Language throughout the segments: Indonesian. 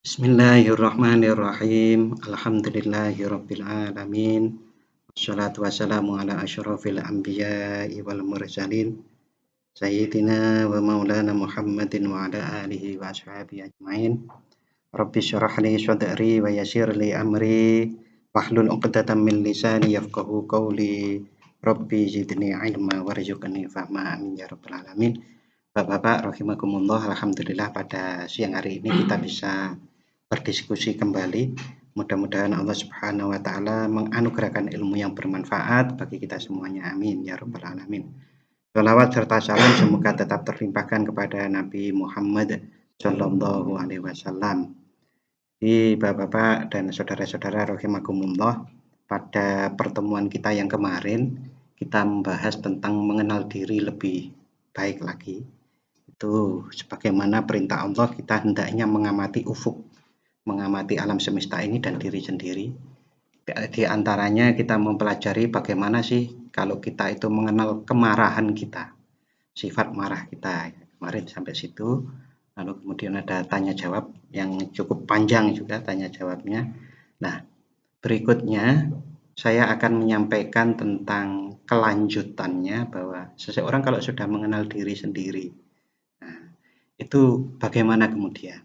Bismillahirrahmanirrahim. Alhamdulillahirabbil alamin. Wassalatu wassalamu ala asyrofil anbiya'i wal mursalin. Sayyidina wa maulana Muhammadin wa ala alihi wa ashabihi ajmain. Rabbi syrah li sadri wa yassir li amri wahlul 'uqdatam min lisani yafqahu qawli. Rabbi zidni ilma warzuqni fahma amin ya rabbal alamin. Bapak-bapak rahimakumullah, alhamdulillah pada siang hari ini kita bisa berdiskusi kembali. Mudah-mudahan Allah Subhanahu wa taala menganugerahkan ilmu yang bermanfaat bagi kita semuanya. Amin ya rabbal alamin. Shalawat serta salam semoga tetap terlimpahkan kepada Nabi Muhammad Shallallahu alaihi wasallam. Di bapak-bapak dan saudara-saudara rahimakumullah, pada pertemuan kita yang kemarin kita membahas tentang mengenal diri lebih baik lagi. Itu sebagaimana perintah Allah, kita hendaknya mengamati ufuk, mengamati alam semesta ini dan diri sendiri. Di antaranya kita mempelajari bagaimana sih kalau kita itu mengenal kemarahan kita, sifat marah kita. Kemarin sampai situ. Lalu kemudian ada tanya jawab yang cukup panjang juga tanya jawabnya. Nah, berikutnya saya akan menyampaikan tentang kelanjutannya, bahwa seseorang kalau sudah mengenal diri sendiri, nah, itu bagaimana kemudian.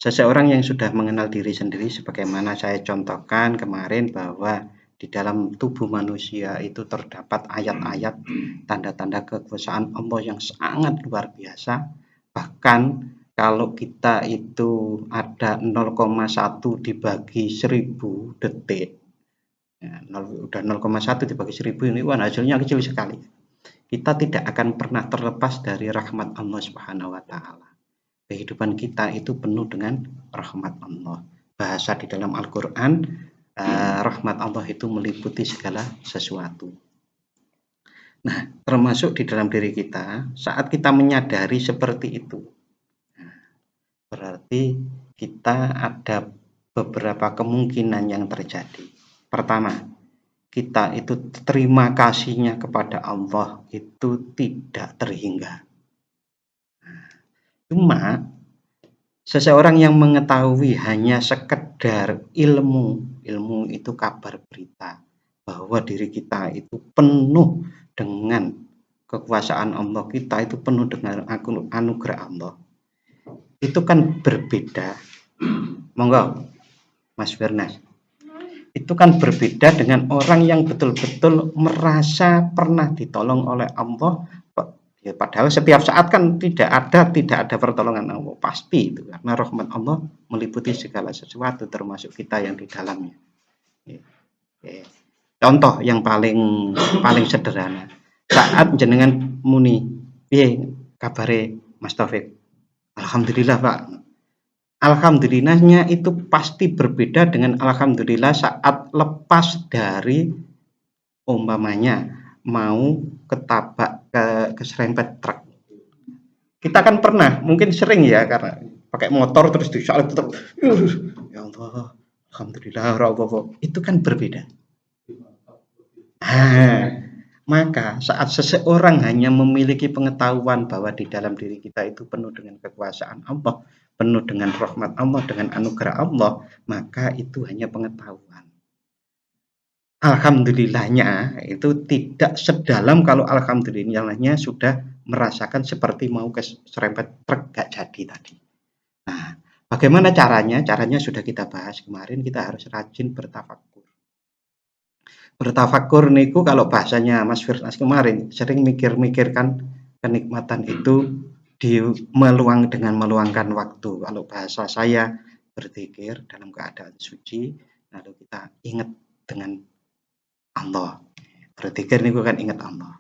Seseorang yang sudah mengenal diri sendiri, sebagaimana saya contohkan kemarin, bahwa di dalam tubuh manusia itu terdapat ayat-ayat tanda-tanda kekuasaan Allah yang sangat luar biasa. Bahkan kalau kita itu ada 0,1 dibagi 1000 detik, ya, udah 0,1 dibagi 1000 ini, wah, hasilnya kecil sekali. Kita tidak akan pernah terlepas dari rahmat Allah Subhanahu wa taala. Kehidupan kita itu penuh dengan rahmat Allah. Bahasa di dalam Al-Quran, rahmat Allah itu meliputi segala sesuatu. Nah, termasuk di dalam diri kita, saat kita menyadari seperti itu, berarti kita ada beberapa kemungkinan yang terjadi. Pertama, kita itu terima kasihnya kepada Allah itu tidak terhingga. Cuma seseorang yang mengetahui hanya sekedar ilmu itu kabar berita bahwa diri kita itu penuh dengan kekuasaan Allah, kita itu penuh dengan anugerah Allah. Itu kan berbeda. Monggo Mas Firnas. Itu kan berbeda dengan orang yang betul-betul merasa pernah ditolong oleh Allah. Ya, padahal setiap saat kan tidak ada pertolongan Allah, pasti itu, karena rahmat Allah meliputi segala sesuatu termasuk kita yang di dalamnya. Contoh yang paling sederhana, saat jenengan muni, piye kabare Mas Taufik? Alhamdulillah Pak. Alhamdulillahnya itu pasti berbeda dengan alhamdulillah saat lepas dari umpamanya mau ketabak keserempet truk. Kita kan pernah, mungkin sering ya, karena pakai motor terus disalip truk. Ya Allah, alhamdulillah, itu kan berbeda. Maka saat seseorang hanya memiliki pengetahuan bahwa di dalam diri kita itu penuh dengan kekuasaan Allah, penuh dengan rahmat Allah, dengan anugerah Allah, maka itu hanya pengetahuan. Alhamdulillahnya itu tidak sedalam kalau alhamdulillahnya sudah merasakan seperti mau keserempet truk gak jadi tadi. Nah, bagaimana caranya? Caranya sudah kita bahas kemarin, kita harus rajin bertafakur. Bertafakur niku kalau bahasanya Mas Firnas kemarin, sering mikir-mikirkan kenikmatan itu dengan meluangkan waktu. Kalau bahasa saya, berzikir dalam keadaan suci, lalu kita ingat dengan Allah. Berzikir niku kan ingat Allah.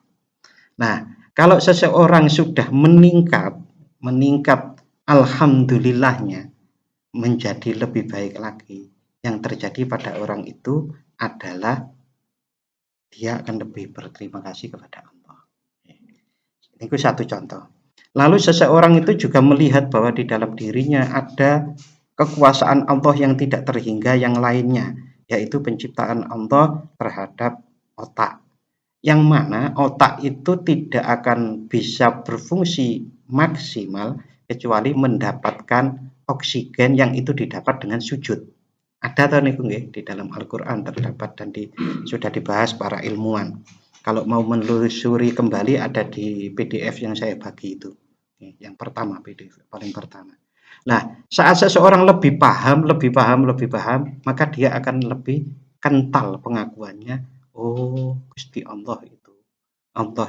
Nah, kalau seseorang sudah meningkat alhamdulillahnya menjadi lebih baik lagi, yang terjadi pada orang itu adalah dia akan lebih berterima kasih kepada Allah. Ini satu contoh. Lalu seseorang itu juga melihat bahwa di dalam dirinya ada kekuasaan Allah yang tidak terhingga yang lainnya, yaitu penciptaan Allah terhadap otak. Yang mana otak itu tidak akan bisa berfungsi maksimal kecuali mendapatkan oksigen yang itu didapat dengan sujud. Ada atau niku nggih di dalam Al-Qur'an terdapat dan sudah dibahas para ilmuwan. Kalau mau menelusuri kembali ada di PDF yang saya bagi itu. Yang pertama PDF paling pertama. Nah, saat seseorang lebih paham, maka dia akan lebih kental pengakuannya. Oh, Gusti Allah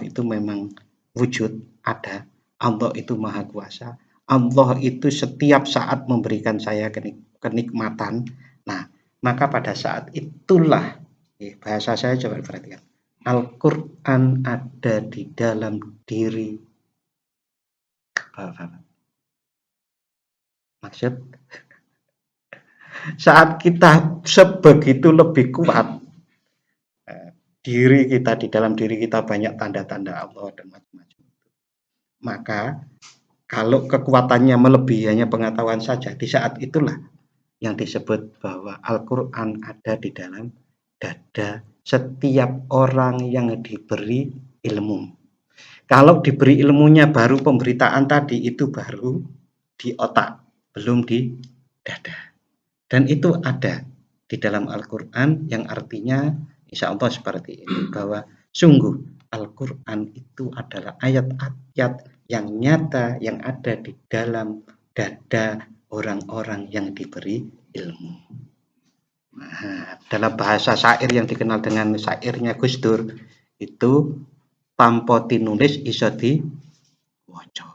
itu memang wujud, ada. Allah itu maha kuasa. Allah itu setiap saat memberikan saya kenikmatan. Nah, maka pada saat itulah, bahasa saya coba perhatikan. Al-Quran ada di dalam diri. Maksud, saat kita sebegitu lebih kuat, diri kita, di dalam diri kita banyak tanda-tanda Allah dan macam-macam. Maka kalau kekuatannya melebihi hanya pengetahuan saja, di saat itulah yang disebut bahwa Al-Quran ada di dalam dada setiap orang yang diberi ilmu. Kalau diberi ilmunya baru pemberitaan tadi, itu baru di otak, belum di dada. Dan itu ada di dalam Al-Quran yang artinya insya Allah seperti ini, bahwa sungguh Al-Quran itu adalah ayat-ayat yang nyata yang ada di dalam dada orang-orang yang diberi ilmu. Nah, dalam bahasa syair yang dikenal dengan syairnya Gus Dur, itu tanpa tinulis iso diwaca.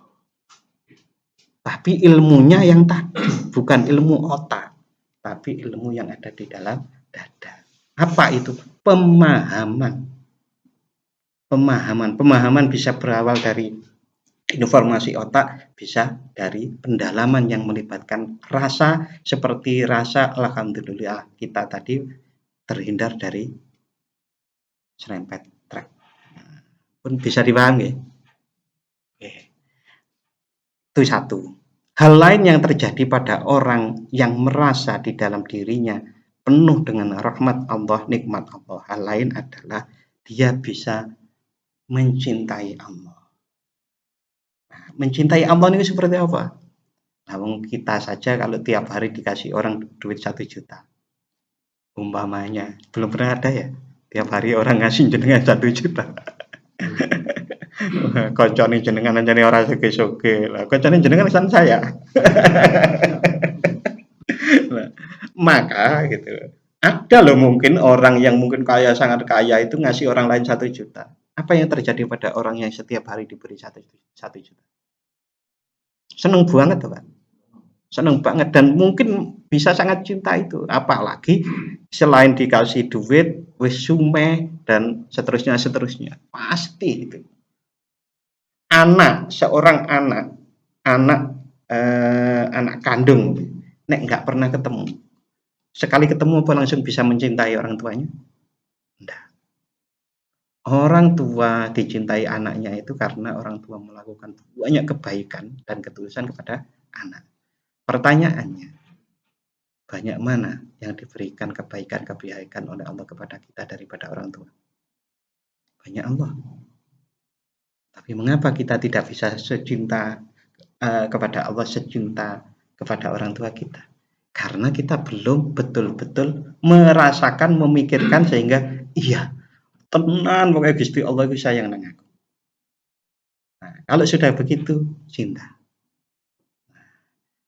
Tapi ilmunya yang tadi, bukan ilmu otak, tapi ilmu yang ada di dalam dada. Apa itu? Pemahaman bisa berawal dari informasi otak, bisa dari pendalaman yang melibatkan rasa, seperti rasa alhamdulillah kita tadi terhindar dari serempet truk. Pun bisa dipahami. Itu satu. Hal lain yang terjadi pada orang yang merasa di dalam dirinya penuh dengan rahmat Allah, nikmat Allah. Hal lain adalah dia bisa mencintai Allah. Nah, mencintai Allah ini seperti apa? Nah, kita saja kalau tiap hari dikasih orang duit 1 juta, umpamanya, belum pernah ada ya, tiap hari orang ngasih jenengan 1 juta. Koncone jenengan anjane ora soge-soge. Lah koncone jenengan kan saya. Nah, maka gitu. Ada loh mungkin orang yang mungkin kaya, sangat kaya itu ngasih orang lain 1 juta. Apa yang terjadi pada orang yang setiap hari diberi 1 juta? Seneng banget tuh, Pak. Seneng banget dan mungkin bisa sangat cinta itu. Apalagi selain dikasih duit, wis sume dan seterusnya. Pasti itu. Seorang anak kandung, nek nggak pernah ketemu, sekali ketemu apa langsung bisa mencintai orang tuanya? Enggak. Orang tua dicintai anaknya itu karena orang tua melakukan banyak kebaikan dan ketulusan kepada anak. Pertanyaannya, banyak mana yang diberikan kebaikan oleh Allah kepada kita daripada orang tua? Banyak Allah. Tapi mengapa kita tidak bisa secinta kepada Allah, secinta kepada orang tua kita? Karena kita belum betul-betul merasakan, memikirkan sehingga iya, tenan pokoknya Gusti Allah itu sayang nang aku. Nah, kalau sudah begitu, cinta.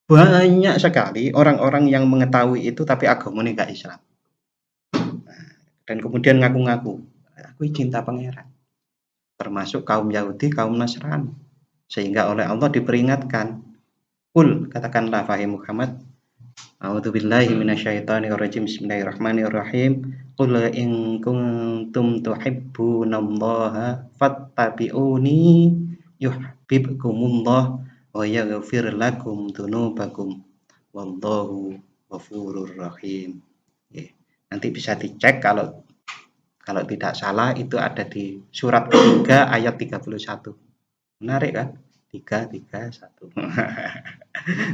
Banyak sekali orang-orang yang mengetahui itu tapi agamanya gak Islam. Nah, dan kemudian ngaku-ngaku, aku cinta pangeran. Termasuk kaum Yahudi, kaum Nasrani. Sehingga oleh Allah diperingatkan, Qul, katakanlah wahai Muhammad, a'udzubillahi minasyaitonirrajim, bismillahirrahmanirrahim, qul in kuntum tuhibbunallaha fattabi'uni yuhibbukumullah wa yaghfir lakum dzunubakum wallahu ghafurur rahim. Nanti bisa dicek kalau tidak salah itu ada di surat ketiga ayat 31. Menarik kan? 331.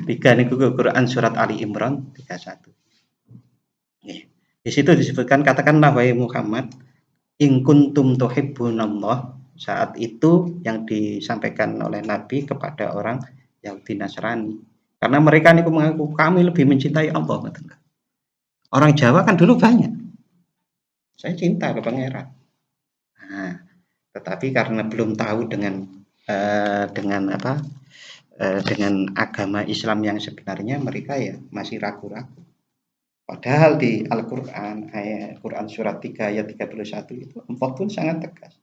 3 niku Quran surat Ali Imran 31. Di situ disebutkan, katakanlah wahai Muhammad, in kuntum tuhibbunallah. Saat itu yang disampaikan oleh Nabi kepada orang Yahudi Nasrani. Karena mereka niku mengaku kami lebih mencintai Allah. Orang Jawa kan dulu banyak. Saya cinta ke pangeran. Nah, tetapi karena belum tahu dengan agama Islam yang sebenarnya, mereka ya masih ragu-ragu. Padahal di Al-Quran, ayat Quran surat 3 ayat 31 itu Allah pun sangat tegas.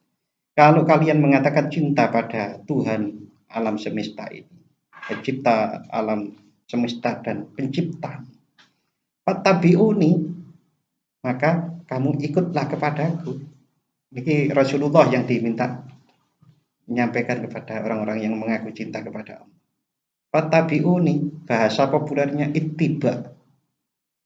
Kalau kalian mengatakan cinta pada Tuhan alam semesta ini, pencipta alam semesta dan pencipta, fattabi'uni, maka kamu ikutlah kepadaku. Ini Rasulullah yang diminta menyampaikan kepada orang-orang yang mengaku cinta kepada Allah. Fattabi'uni, bahasa populernya ittiba.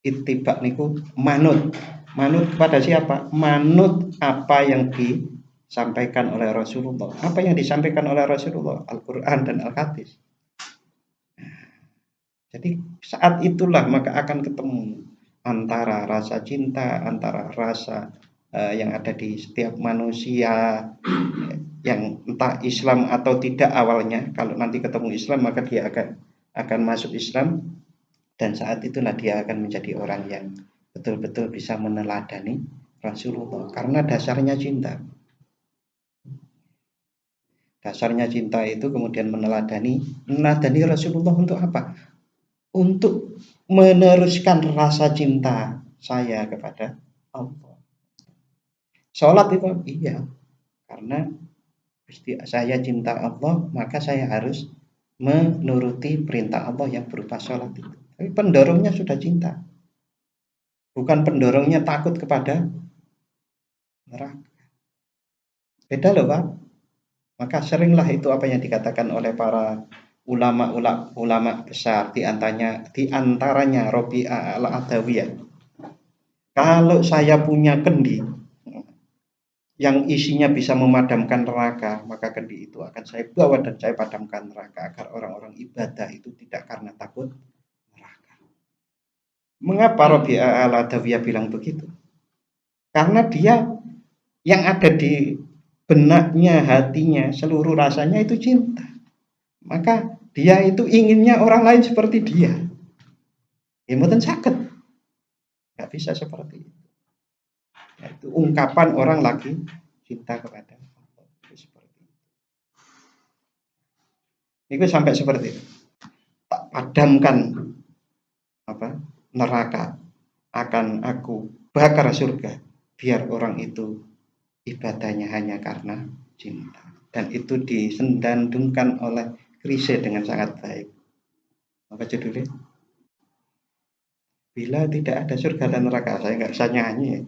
Ittiba niku manut. Manut kepada siapa? Manut apa yang disampaikan oleh Rasulullah. Apa yang disampaikan oleh Rasulullah? Al-Quran dan Al-Hadis. Jadi saat itulah maka akan ketemu antara rasa cinta, antara rasa yang ada di setiap manusia, yang entah Islam atau tidak awalnya. Kalau nanti ketemu Islam maka dia akan masuk Islam, dan saat itulah dia akan menjadi orang yang betul-betul bisa meneladani Rasulullah, karena dasarnya cinta. Dasarnya cinta itu kemudian meneladani Rasulullah untuk apa? Untuk meneruskan rasa cinta saya kepada Allah. Sholat itu iya, karena saya cinta Allah, maka saya harus menuruti perintah Allah yang berupa sholat itu. Tapi pendorongnya sudah cinta, bukan pendorongnya takut kepada neraka. Beda loh Pak. Maka seringlah itu apa yang dikatakan oleh para ulama besar, di antaranya Rabi'ah al-Adawiyah. Kalau saya punya kendi yang isinya bisa memadamkan neraka, maka kendi itu akan saya bawa dan saya padamkan neraka, agar orang-orang ibadah itu tidak karena takut neraka. Mengapa Rabi'ah al-Adawiyah bilang begitu? Karena dia yang ada di benaknya, hatinya, seluruh rasanya itu cinta. Maka dia itu inginnya orang lain seperti dia. Ya mboten saged. Enggak bisa seperti itu. Itu ungkapan orang lagi cinta kepada Allah. Itu seperti itu. Itu sampai seperti itu. Tak padamkan neraka, akan aku bakar surga, biar orang itu ibadahnya hanya karena cinta. Dan itu disendandungkan oleh Chrisye dengan sangat baik. Apa judulnya? Bila tidak ada surga dan neraka. Saya nggak bisa nyanyi.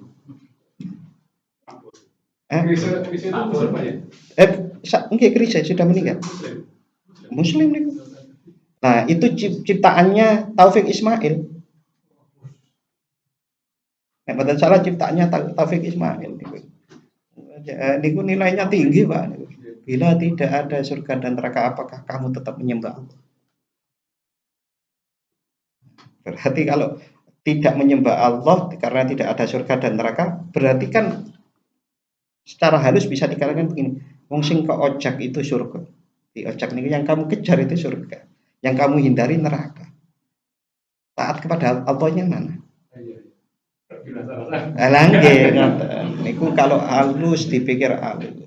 Chrisye itu Muslim ya? Enggak, Chrisye sudah meninggal. Muslim nih. Nah, itu ciptaannya Taufik Ismail. Betul salah, ciptaannya Taufik Ismail. Niku nilainya tinggi Pak. Bila tidak ada surga dan neraka, apakah kamu tetap menyembah Allah? Berarti kalau tidak menyembah Allah karena tidak ada surga dan neraka, berarti kan secara halus bisa dikatakan begini, wong sing ke ojek itu surga. Di ojek ini yang kamu kejar itu surga, yang kamu hindari neraka. Taat kepada Allahnya mana? Alah nggih, niku kalau halus dipikir halus.